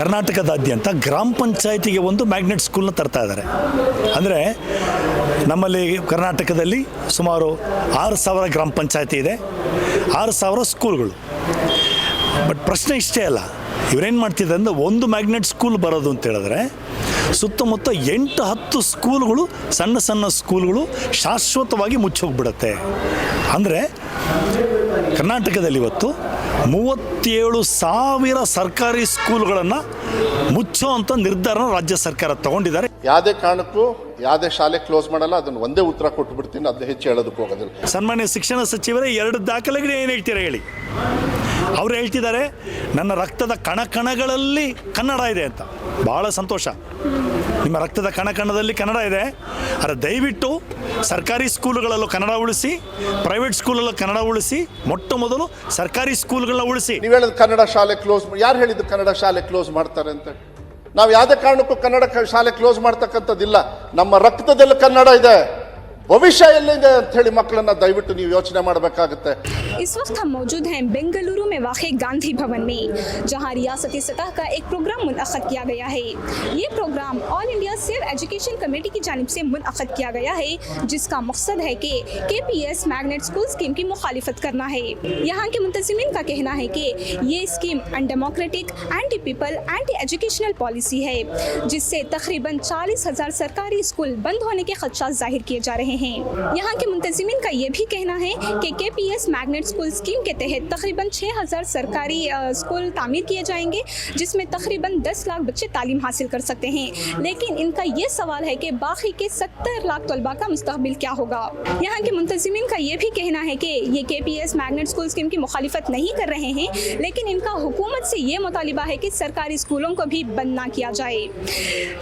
ಕರ್ನಾಟಕದಾದ್ಯಂತ ಗ್ರಾಮ ಪಂಚಾಯತಿಗೆ ಒಂದು ಮ್ಯಾಗ್ನೆಟ್ ಸ್ಕೂಲ್ನ ತರ್ತಾ ಇದ್ದಾರೆ. ಅಂದರೆ ನಮ್ಮಲ್ಲಿ ಕರ್ನಾಟಕದಲ್ಲಿ ಸುಮಾರು 6,000 ಗ್ರಾಮ ಪಂಚಾಯತಿ ಇದೆ, 6,000 ಸ್ಕೂಲ್ಗಳು. ಬಟ್ ಪ್ರಶ್ನೆ ಇಷ್ಟೇ ಅಲ್ಲ, ಇವರೇನು ಮಾಡ್ತಿದ್ದಾರೆ ಅಂದರೆ ಒಂದು ಮ್ಯಾಗ್ನೆಟ್ ಸ್ಕೂಲ್ ಬರೋದು ಅಂತ ಹೇಳಿದ್ರೆ ಸುತ್ತಮುತ್ತ 8-10 ಸ್ಕೂಲ್ಗಳು, ಸಣ್ಣ ಸಣ್ಣ ಸ್ಕೂಲ್ಗಳು ಶಾಶ್ವತವಾಗಿ ಮುಚ್ಚೋಗ್ಬಿಡುತ್ತೆ. ಅಂದರೆ ಕರ್ನಾಟಕದಲ್ಲಿ ಇವತ್ತು 37,000 ಸರ್ಕಾರಿ ಸ್ಕೂಲ್ಗಳನ್ನು ಮುಚ್ಚೋ ಅಂತ ನಿರ್ಧಾರ ರಾಜ್ಯ ಸರ್ಕಾರ ತಗೊಂಡಿದ್ದಾರೆ. ಯಾವುದೇ ಕಾರಣಕ್ಕೂ ಯಾವುದೇ ಶಾಲೆ ಕ್ಲೋಸ್ ಮಾಡಲ್ಲ, ಅದನ್ನು ಒಂದೇ ಉತ್ತರ ಕೊಟ್ಟು ಬಿಡ್ತೀನಿ, ಅದನ್ನ ಹೆಚ್ಚು ಹೇಳೋದಕ್ಕೆ ಹೋಗೋದಿಲ್ಲ. ಸನ್ಮಾನ್ಯ ಶಿಕ್ಷಣ ಸಚಿವರೇ 2 ದಾಖಲೆಗಳು ಏನು ಹೇಳ್ತೀರಾ ಹೇಳಿ? ಅವರು ಹೇಳ್ತಿದ್ದಾರೆ ನನ್ನ ರಕ್ತದ ಕಣಕಣಗಳಲ್ಲಿ ಕನ್ನಡ ಇದೆ ಅಂತ. ಭಾಳ ಸಂತೋಷ, ನಿಮ್ಮ ರಕ್ತದ ಕಣಕಣದಲ್ಲಿ ಕನ್ನಡ ಇದೆ. ಆದರೆ ದಯವಿಟ್ಟು ಸರ್ಕಾರಿ ಸ್ಕೂಲ್ಗಳಲ್ಲೂ ಕನ್ನಡ ಉಳಿಸಿ, ಪ್ರೈವೇಟ್ ಸ್ಕೂಲಲ್ಲೂ ಕನ್ನಡ ಉಳಿಸಿ. ಮೊಟ್ಟ ಮೊದಲು ಸರ್ಕಾರಿ ಸ್ಕೂಲ್ಗಳನ್ನ ಉಳಿಸಿ. ನೀವು ಹೇಳಿದ ಕನ್ನಡ ಶಾಲೆ ಕ್ಲೋಸ್, ಯಾರು ಹೇಳಿದ್ದು ಕನ್ನಡ ಶಾಲೆ ಕ್ಲೋಸ್ ಮಾಡ್ತಾರೆ ಅಂತ? ನಾವು ಯಾವುದೇ ಕಾರಣಕ್ಕೂ ಕನ್ನಡ ಶಾಲೆ ಕ್ಲೋಸ್ ಮಾಡ್ತಕ್ಕಂಥದ್ದಿಲ್ಲ. ನಮ್ಮ ರಕ್ತದಲ್ಲಿ ಕನ್ನಡ ಇದೆ, भविष्य एल्लिदे ಅಂತ ಹೇಳಿ ಮಕ್ಕಳನ್ನ ದಯವಿಟ್ಟು ನೀವು ಯೋಚನೆ ಮಾಡಬೇಕಾಗುತ್ತೆ. इस वक्त हम मौजूद हैं बेंगलुरु में वाक़े गांधी भवन में, जहां रियासती सतह का एक प्रोग्राम मुनअक़द किया गया है. ये program all India save education committee की जानिब से मुनअक़द किया गया है, जिसका मकसद है कि KPS मैग्नेट स्कूल स्कीम की मुखालिफत करना है. यहाँ के मुंतज़िमीन का कहना है कि ये scheme undemocratic, anti people, anti educational policy है, जिससे तकरीबन 40,000 सरकारी स्कूल बंद होने के खदशात जाहिर किए जा रहे हैं. यहाँ के मुंतज़िमीन का ये भी कहना है कि KPS मैग्नेट स्कूल स्कीम के तहत तकरीबन 6,000 सरकारी स्कूल तामीर किए जाएंगे, जिसमें तकरीबन 10 लाख बच्चे तालीम हासिल कर सकते हैं. लेकिन इनका ये सवाल है कि बाकी के 70 लाख तलबा का मुस्तकबिल क्या होगा. यहाँ के मुंतज़िमीन का ये भी कहना है कि ये KPS मैग्नेट स्कूल स्कीम की मुखालिफत नहीं कर रहे हैं, लेकिन इनका हुकूमत से ये मुतालिबा है कि सरकारी स्कूलों को भी बंद ना किया जाए.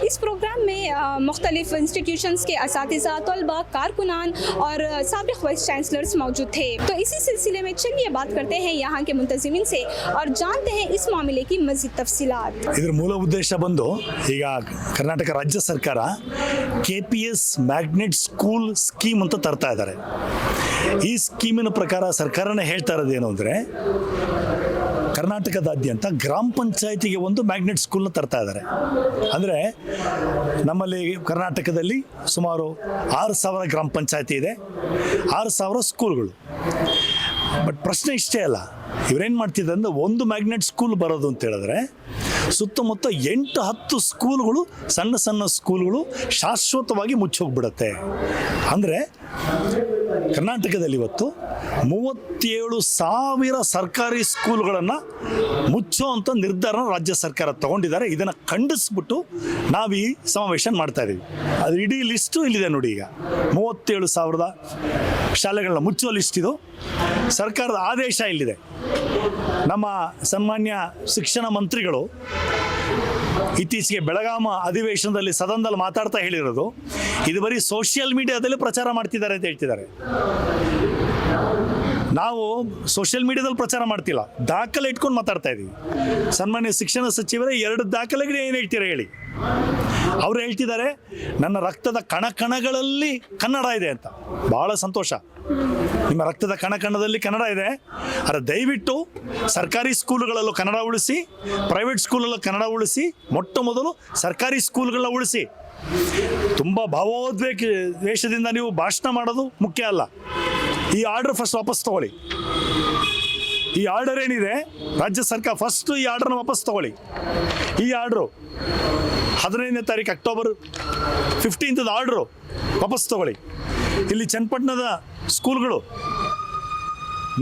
इस प्रोग्राम में मुख्तलिफ इंस्टीट्यूशंस के असातिज़ा, तलबा, कारकुनान और साबिक़ वाइस चांसलर्स मौजूद थे. तो इसी सिलसिले में चलिए बात करते हैं यहाँ के मुंतज़िमीन से और जानते हैं इस मामले की मज़ीद तफसीलात. ಇದರ ಮೂಲ ಉದ್ದೇಶ ಬಂದು ಈಗ ಕರ್ನಾಟಕ ರಾಜ್ಯ ಸರ್ಕಾರ KPS ಮ್ಯಾಗ್ನೆಟ್ ಸ್ಕೂಲ್ ಸ್ಕೀಮ್ ಅಂತ ತರ್ತಾ ಇದ್ದಾರೆ. ಈ ಸ್ಕೀಮಿನ ಪ್ರಕಾರ ಸರ್ಕಾರನೇ ಹೇಳ್ತಾ ಇರೋದೇನು ಅಂದರೆ ಕರ್ನಾಟಕದಾದ್ಯಂತ ಗ್ರಾಮ ಪಂಚಾಯತಿಗೆ ಒಂದು ಮ್ಯಾಗ್ನೆಟ್ ಸ್ಕೂಲ್ನ ತರ್ತಾ ಇದ್ದಾರೆ. ಅಂದರೆ ನಮ್ಮಲ್ಲಿ ಕರ್ನಾಟಕದಲ್ಲಿ ಸುಮಾರು 6,000 ಗ್ರಾಮ ಪಂಚಾಯತಿ ಇದೆ, 6,000 ಸ್ಕೂಲ್ಗಳು. ಬಟ್ ಪ್ರಶ್ನೆ ಇಷ್ಟೇ ಅಲ್ಲ, ಇವರೇನು ಮಾಡ್ತಿದ್ದಾರೆ ಅಂದರೆ ಒಂದು ಮ್ಯಾಗ್ನೆಟ್ ಸ್ಕೂಲ್ ಬರೋದು ಅಂತ ಹೇಳಿದ್ರೆ ಸುತ್ತಮುತ್ತ 8-10 ಸ್ಕೂಲ್ಗಳು, ಸಣ್ಣ ಸಣ್ಣ ಸ್ಕೂಲ್ಗಳು ಶಾಶ್ವತವಾಗಿ ಮುಚ್ಚೋಗ್ಬಿಡುತ್ತೆ. ಅಂದರೆ ಕರ್ನಾಟಕದಲ್ಲಿ ಇವತ್ತು 37,000 ಸರ್ಕಾರಿ ಸ್ಕೂಲ್ಗಳನ್ನು ಮುಚ್ಚೋ ಅಂತ ನಿರ್ಧಾರ ರಾಜ್ಯ ಸರ್ಕಾರ ತಗೊಂಡಿದ್ದಾರೆ. ಇದನ್ನು ಖಂಡಿಸ್ಬಿಟ್ಟು ನಾವು ಈ ಸಮಾವೇಶ ಮಾಡ್ತಾ ಇದ್ದೀವಿ. ಅದು ಇಡೀ ಲಿಸ್ಟು ಇಲ್ಲಿದೆ ನೋಡಿ. ಈಗ 37,000 ಶಾಲೆಗಳನ್ನ ಮುಚ್ಚೋ ಲಿಸ್ಟ್ ಇದು. ಸರ್ಕಾರದ ಆದೇಶ ಇಲ್ಲಿದೆ. ನಮ್ಮ ಸನ್ಮಾನ್ಯ ಶಿಕ್ಷಣ ಮಂತ್ರಿಗಳು ಇತ್ತೀಚೆಗೆ ಬೆಳಗಾಮ ಅಧಿವೇಶನದಲ್ಲಿ ಸದನದಲ್ಲಿ ಮಾತಾಡ್ತಾ ಹೇಳಿರೋದು, ಇದು ಬರೀ ಸೋಷಿಯಲ್ ಮೀಡಿಯಾದಲ್ಲಿ ಪ್ರಚಾರ ಮಾಡ್ತಿದ್ದಾರೆ ಅಂತ ಹೇಳ್ತಿದ್ದಾರೆ. ನಾವು ಸೋಷಿಯಲ್ ಮೀಡಿಯಾದಲ್ಲಿ ಪ್ರಚಾರ ಮಾಡ್ತಿಲ್ಲ, ದಾಖಲೆ ಇಟ್ಕೊಂಡು ಮಾತಾಡ್ತಾ ಇದ್ದೀವಿ. ಸನ್ಮಾನ್ಯ ಶಿಕ್ಷಣ ಸಚಿವರೇ 2 ದಾಖಲೆಗಳು ಏನು ಹೇಳ್ತೀರಾ ಹೇಳಿ? ಅವರು ಹೇಳ್ತಿದ್ದಾರೆ ನನ್ನ ರಕ್ತದ ಕಣಕಣಗಳಲ್ಲಿ ಕನ್ನಡ ಇದೆ ಅಂತ. ಭಾಳ ಸಂತೋಷ, ನಿಮ್ಮ ರಕ್ತದ ಕಣಕಣದಲ್ಲಿ ಕನ್ನಡ ಇದೆ. ಆದರೆ ದಯವಿಟ್ಟು ಸರ್ಕಾರಿ ಸ್ಕೂಲ್ಗಳಲ್ಲೂ ಕನ್ನಡ ಉಳಿಸಿ, ಪ್ರೈವೇಟ್ ಸ್ಕೂಲಲ್ಲೂ ಕನ್ನಡ ಉಳಿಸಿ. ಮೊಟ್ಟ ಮೊದಲು ಸರ್ಕಾರಿ ಸ್ಕೂಲ್ಗಳನ್ನ ಉಳಿಸಿ. ತುಂಬ ಭಾವೋದ್ವೇಷದಿಂದ ನೀವು ಭಾಷಣ ಮಾಡೋದು ಮುಖ್ಯ ಅಲ್ಲ. ಈ ಆರ್ಡರ್ ಫಸ್ಟ್ ವಾಪಸ್ ತಗೊಳ್ಳಿ. ಈ ಆರ್ಡರ್ ಏನಿದೆ ರಾಜ್ಯ ಸರ್ಕಾರ, ಫಸ್ಟು ಈ ಆರ್ಡರ್ನ ವಾಪಸ್ ತಗೊಳ್ಳಿ. ಈ ಆರ್ಡ್ರು 15ನೇ ತಾರೀಕು ಅಕ್ಟೋಬರ್ 15th ಆರ್ಡ್ರು ವಾಪಸ್ ತಗೊಳ್ಳಿ. ಇಲ್ಲಿ ಚನ್ನಪಟ್ಟಣದ ಸ್ಕೂಲ್ಗಳು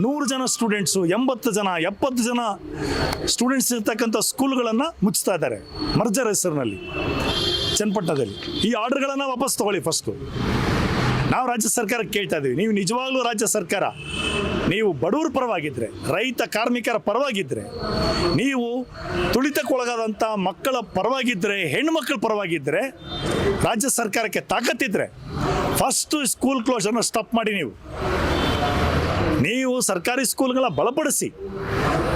100 ಜನ ಸ್ಟೂಡೆಂಟ್ಸು, 80 ಜನ 70 ಜನ ಸ್ಟೂಡೆಂಟ್ಸ್ ಇರ್ತಕ್ಕಂಥ ಸ್ಕೂಲ್ಗಳನ್ನು ಮುಚ್ತಾ ಇದ್ದಾರೆ ಮರ್ಜರ್ ಹೆಸರಿನಲ್ಲಿ ಚನ್ನಪಟ್ಟಣದಲ್ಲಿ. ಈ ಆರ್ಡರ್ಗಳನ್ನು ವಾಪಸ್ ತಗೊಳ್ಳಿ ಫಸ್ಟು. ನಾವು ರಾಜ್ಯ ಸರ್ಕಾರಕ್ಕೆ ಕೇಳ್ತಾ ಇದ್ದೀವಿ, ನೀವು ನಿಜವಾಗ್ಲೂ ರಾಜ್ಯ ಸರ್ಕಾರ ನೀವು ಬಡವರ ಪರವಾಗಿದ್ದರೆ, ರೈತ ಕಾರ್ಮಿಕರ ಪರವಾಗಿದ್ದರೆ, ನೀವು ತುಳಿತಕ್ಕೊಳಗಾದಂಥ ಮಕ್ಕಳ ಪರವಾಗಿದ್ದರೆ, ಹೆಣ್ಣುಮಕ್ಕಳ ಪರವಾಗಿದ್ದರೆ, ರಾಜ್ಯ ಸರ್ಕಾರಕ್ಕೆ ತಾಕತ್ತಿದ್ದರೆ ಫಸ್ಟು ಸ್ಕೂಲ್ ಕ್ಲೋಸರ್ನ ಸ್ಟಾಪ್ ಮಾಡಿ. ನೀವು ಸರ್ಕಾರಿ ಸ್ಕೂಲ್ಗಳ ಬಲಪಡಿಸಿ,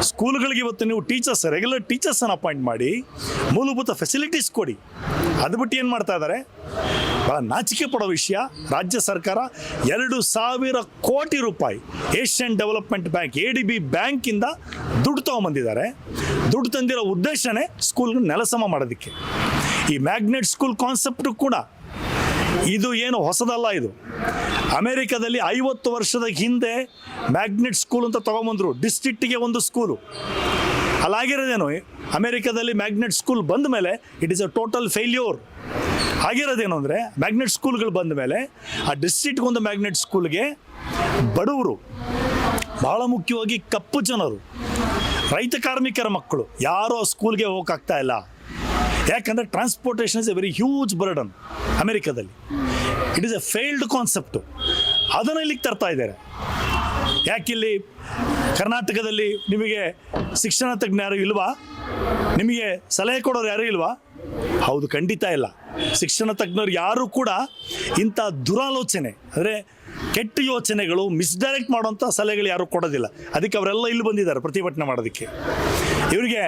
ಸ್ಕೂಲ್ಗಳಿಗೆ ಇವತ್ತು ನೀವು ಟೀಚರ್ಸ್, ರೆಗ್ಯುಲರ್ ಟೀಚರ್ಸನ್ನು ಅಪಾಯಿಂಟ್ ಮಾಡಿ, ಮೂಲಭೂತ ಫೆಸಿಲಿಟೀಸ್ ಕೊಡಿ. ಅದು ಬಿಟ್ಟು ಏನು ಮಾಡ್ತಾ ಇದ್ದಾರೆ, ಭಾಳ ನಾಚಿಕೆ ಪಡೋ ವಿಷಯ, ರಾಜ್ಯ ಸರ್ಕಾರ 2,000 ಕೋಟಿ ರೂಪಾಯಿ ಏಷ್ಯನ್ ಡೆವಲಪ್ಮೆಂಟ್ ಬ್ಯಾಂಕ್ ADB ಬ್ಯಾಂಕಿಂದ ದುಡ್ಡು ತೊಗೊಂಬಂದಿದ್ದಾರೆ. ದುಡ್ಡು ತಂದಿರೋ ಉದ್ದೇಶನೇ ಸ್ಕೂಲ್ಗೆ ನೆಲಸಮ ಮಾಡೋದಕ್ಕೆ. ಈ ಮ್ಯಾಗ್ನೆಟ್ ಸ್ಕೂಲ್ ಕಾನ್ಸೆಪ್ಟು ಕೂಡ ಇದು ಏನು ಹೊಸದಲ್ಲ. ಇದು ಅಮೆರಿಕದಲ್ಲಿ 50 ವರ್ಷದ ಹಿಂದೆ ಮ್ಯಾಗ್ನೆಟ್ ಸ್ಕೂಲ್ ಅಂತ ತೊಗೊಂಬಂದರು, ಡಿಸ್ಟ್ರಿಕ್ಟಿಗೆ ಒಂದು ಸ್ಕೂಲು. ಅಲ್ಲಾಗಿರೋದೇನು, ಅಮೆರಿಕದಲ್ಲಿ ಮ್ಯಾಗ್ನೆಟ್ ಸ್ಕೂಲ್ ಬಂದ ಮೇಲೆ it is a total failure. ಆಗಿರೋದೇನು ಅಂದರೆ, ಮ್ಯಾಗ್ನೆಟ್ ಸ್ಕೂಲ್ಗಳು ಬಂದ ಮೇಲೆ ಆ ಡಿಸ್ಟ್ರಿಕ್ಟ್ಗೊಂದು ಮ್ಯಾಗ್ನೆಟ್ ಸ್ಕೂಲ್ಗೆ ಬಡವರು, ಭಾಳ ಮುಖ್ಯವಾಗಿ ಕಪ್ಪು ಜನರು, ರೈತ ಕಾರ್ಮಿಕರ ಮಕ್ಕಳು ಯಾರೂ ಆ ಸ್ಕೂಲ್ಗೆ ಹೋಗೋಕ್ಕಾಗ್ತಾ ಇಲ್ಲ. ಯಾಕಂದರೆ transportation is a very huge burden ಅಮೆರಿಕದಲ್ಲಿ. It is a failed concept. ಅದನ್ನು ಇಲ್ಲಿಗೆ ತರ್ತಾ ಇದ್ದಾರೆ. ಯಾಕಿಲ್ಲಿ ಕರ್ನಾಟಕದಲ್ಲಿ ನಿಮಗೆ ಶಿಕ್ಷಣ ತಜ್ಞ ಯಾರು ಇಲ್ವಾ? ನಿಮಗೆ ಸಲಹೆ ಕೊಡೋರು ಯಾರೂ ಇಲ್ವಾ? ಹೌದು, ಖಂಡಿತ ಇಲ್ಲ. ಶಿಕ್ಷಣ ತಜ್ಞರು ಯಾರೂ ಕೂಡ ಇಂಥ ದುರಾಲೋಚನೆ, ಅಂದರೆ ಕೆಟ್ಟ ಯೋಚನೆಗಳು, ಮಿಸ್ಡೈರೆಕ್ಟ್ ಮಾಡುವಂಥ ಸಲಹೆಗಳು ಯಾರೂ ಕೊಡೋದಿಲ್ಲ. ಅದಕ್ಕೆ ಅವರೆಲ್ಲ ಇಲ್ಲಿ ಬಂದಿದ್ದಾರೆ ಪ್ರತಿಭಟನೆ ಮಾಡೋದಕ್ಕೆ. ಇವರಿಗೆ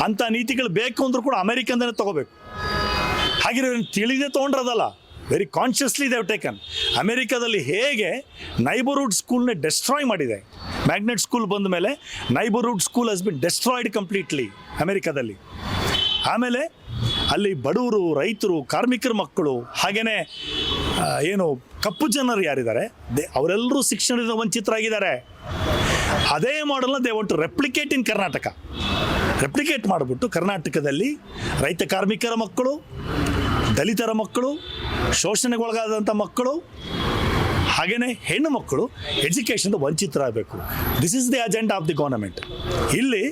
ಅಂಥ ನೀತಿಗಳು ಬೇಕು ಅಂದರೂ ಕೂಡ ಅಮೆರಿಕಂದನೇ ತೊಗೋಬೇಕು. ಹಾಗೆ ತಿಳಿದೇ ತೊಗೊಂಡ್ರದಲ್ಲ, very consciously they have taken. ಅಮೆರಿಕದಲ್ಲಿ ಹೇಗೆ ನೈಬರ್ಹುಡ್ ಸ್ಕೂಲ್ನ ಡೆಸ್ಟ್ರಾಯ್ ಮಾಡಿದೆ, ಮ್ಯಾಗ್ನೆಟ್ ಸ್ಕೂಲ್ ಬಂದ ಮೇಲೆ neighbourhood school has been destroyed completely ಅಮೆರಿಕದಲ್ಲಿ. ಆಮೇಲೆ ಅಲ್ಲಿ ಬಡವರು, ರೈತರು, ಕಾರ್ಮಿಕರ ಮಕ್ಕಳು, ಹಾಗೆಯೇ ಏನು ಕಪ್ಪು ಜನರು ಯಾರಿದ್ದಾರೆ ಅವರೆಲ್ಲರೂ ಶಿಕ್ಷಣದಿಂದ ವಂಚಿತರಾಗಿದ್ದಾರೆ. ಅದೇ ಮಾಡಲ್ನ they want to replicate in Karnataka. Replicate ಮಾಡಿಬಿಟ್ಟು ಕರ್ನಾಟಕದಲ್ಲಿ ರೈತ ಕಾರ್ಮಿಕರ ಮಕ್ಕಳು, ದಲಿತರ ಮಕ್ಕಳು, ಶೋಷಣೆಗೊಳಗಾದಂಥ ಮಕ್ಕಳು, ಹಾಗೆಯೇ ಹೆಣ್ಣು ಮಕ್ಕಳು ಎಜುಕೇಷನ್ದ ವಂಚಿತರಾಗಬೇಕು. This is the agenda of the government. ಇಲ್ಲಿ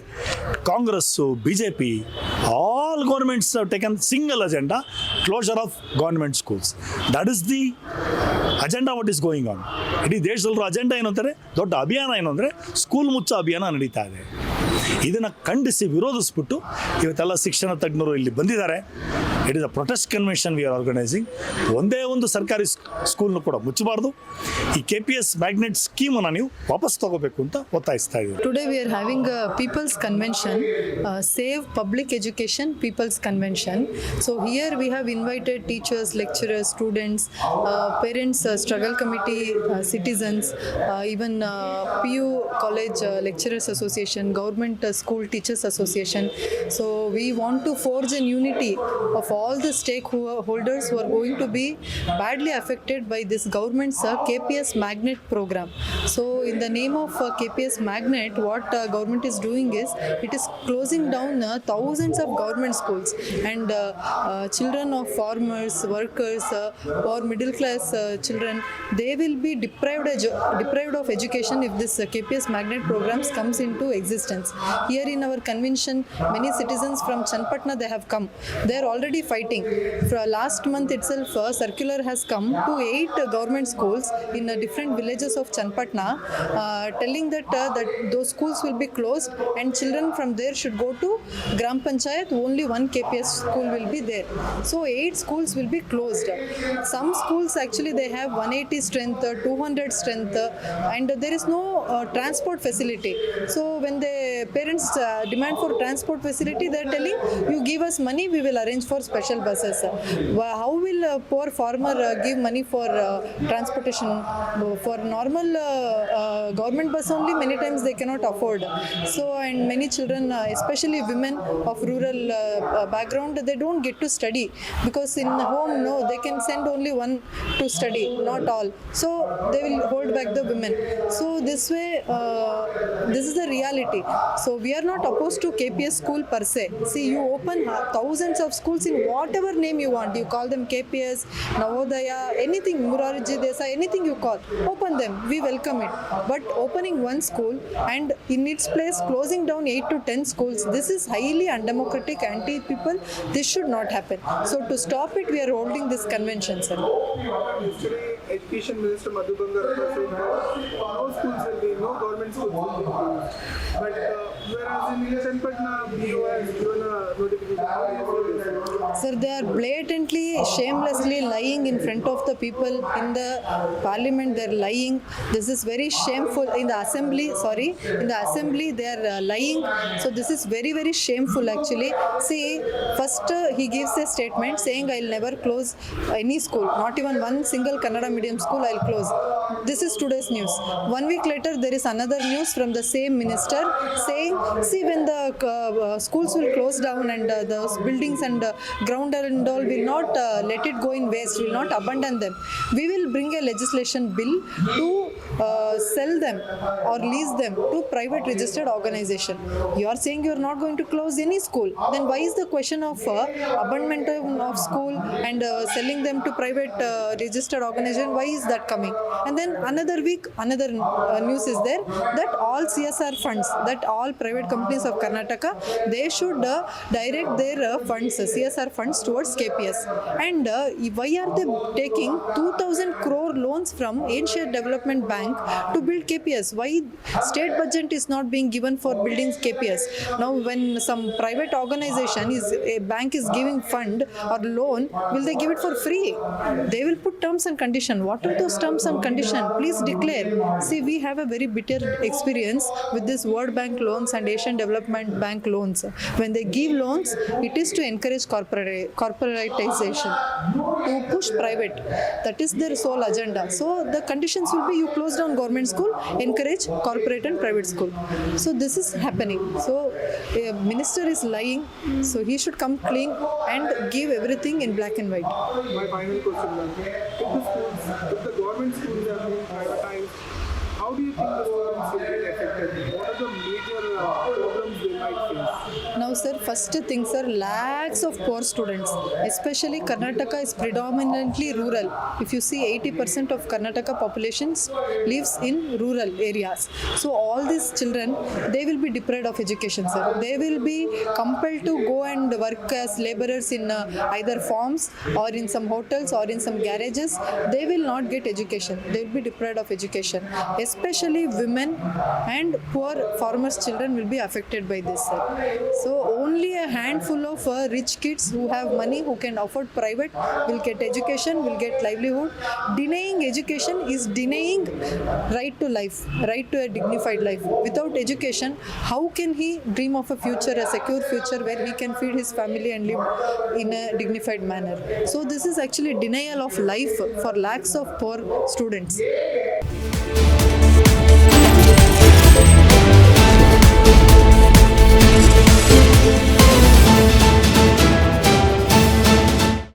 Congress, BJP, all governments have taken single agenda, closure of government schools. That is the agenda what is going on. ಇಡೀ ದೇಶದಲ್ಲೂ ಅಜೆಂಡಾ ಏನು ಅಂತಾರೆ, ದೊಡ್ಡ ಅಭಿಯಾನ ಏನು ಅಂದರೆ ಸ್ಕೂಲ್ ಮುಚ್ಚೋ ಅಭಿಯಾನ ನಡೀತಾ ಇದೆ. ಇದನ್ನು ಖಂಡಿಸಿ ವಿರೋಧಿಸ್ಬಿಟ್ಟು ಇವತ್ತೆಲ್ಲ ಶಿಕ್ಷಣ ತಜ್ಞರು ಇಲ್ಲಿ ಬಂದಿದ್ದಾರೆ. It is a protest convention we are organising. ಒಂದೇ ಒಂದು ಸರ್ಕಾರಿ ಸ್ಕೂಲ್ನು ಕೂಡ ಮುಚ್ಚಬಾರ್ದು. ಈ KPS ಮ್ಯಾಗ್ನೆಟ್ ಸ್ಕೀಮನ್ನು ನೀವು ವಾಪಸ್ ತಗೋಬೇಕು ಅಂತ ಒತ್ತಾಯಿಸ್ತಾ ಇದ್ದೀವಿ. Today we are having a people's convention, Save Public Education People's Convention. So here we have invited teachers, lecturers, students, parents, struggle committee, citizens, even PU College Lecturers Association, Government School Teachers Association. So we want to forge an unity of all the stakeholders who are going to be badly affected by this government's KPS Magnet program. So in the name of KPS Magnet, what government is doing is it is closing down thousands of government schools, and children of farmers, workers, or middle class children, they will be deprived of education if this KPS Magnet programs comes into existence. Here in our convention, many citizens from Chanpatna, they have come. They are already fighting. For last month itself, a circular has come to 8 government schools in different villages of Chanpatna, telling that those schools will be closed and children from there should go to Gram Panchayat. Only one KPS school will be there. So 8 schools will be closed. Some schools actually they have 180 strength, 200 strength, and there is no transport facility. So when the parents demand for transport facility, they are telling you give us money, we will arrange for special buses. How will a poor farmer give money for transportation? For normal government bus only many times they cannot afford. So and many children, especially women of rural background, they don't get to study because in home they can send only one to study, not all. So they will hold back the women. So this way, this is the reality. So we are not opposed to KPS school per se. See, you open thousands of schools in whatever name you want. You call them KPS, Navodaya, anything, Murarji Desai, anything you call. Open them. We welcome it. But opening one school and in its place closing down 8 to 10 schools, this is highly undemocratic, anti-people. This should not happen. So to stop it, we are holding this convention, sir. Yesterday, Education Minister Madhu Bangar said no schools will be, no government schools will be closed. But whereas in Chanpatna, BO has given a notification. Sir, they are blatantly, shamelessly lying in front of the people in the parliament. They are lying. This is very shameful. In the assembly, they are lying. So this is very, very shameful actually. See, first he gives a statement saying, I'll never close any school, not even one single Kannada medium school I'll close. This is today's news. 1 week later, there is another news from the same minister saying, see, when the schools will close down and those buildings and ground and all will not let it go in waste, will not abandon them. We will bring a legislation bill to sell them or lease them to private registered organization. You are saying you are not going to close any school. Then why is the question of abandonment of school and selling them to private registered organization? Why is that coming? And then another week, another news is there that all CSR funds, that all private companies of Karnataka, they should direct their funds, CSR funds towards KPS. And why are they taking 2,000 crore loans from Asia Development Bank to build KPS? Why state budget is not being given for building KPS? Now, when some private organization a bank is giving fund or loan, will they give it for free? They will put terms and condition. What are those terms and condition? Please declare. See, we have a very bitter experience with this World Bank loans and Asian Development Bank loans. When they give loans, it is to encourage corporatization, to push private. That is their sole agenda. So the conditions will be, you close down government school, encourage corporate and private school. So this is happening. So a minister is lying. So he should come clean and give everything in black and white. My final question, ma'am. If the government schools are being privatized, how do you think the students will get affected? What are the major problems they might face? Now, sir, first thing, sir, lakhs of poor students, especially Karnataka is predominantly rural. If you see, 80% of Karnataka population lives in rural areas. So all these children, they will be deprived of education, sir. They will be compelled to go and work as laborers in either farms or in some hotels or in some garages. They will not get education. They will be deprived of education. Especially women and poor farmers' children will be affected by this, sir. So only a handful of rich kids who have money, who can afford private, will get education, will get livelihood. Denying education is denying right to life, right to a dignified life. Without education, how can he dream of a future, a secure future where he can feed his family and live in a dignified manner? So this is actually denial of life for lakhs of poor students.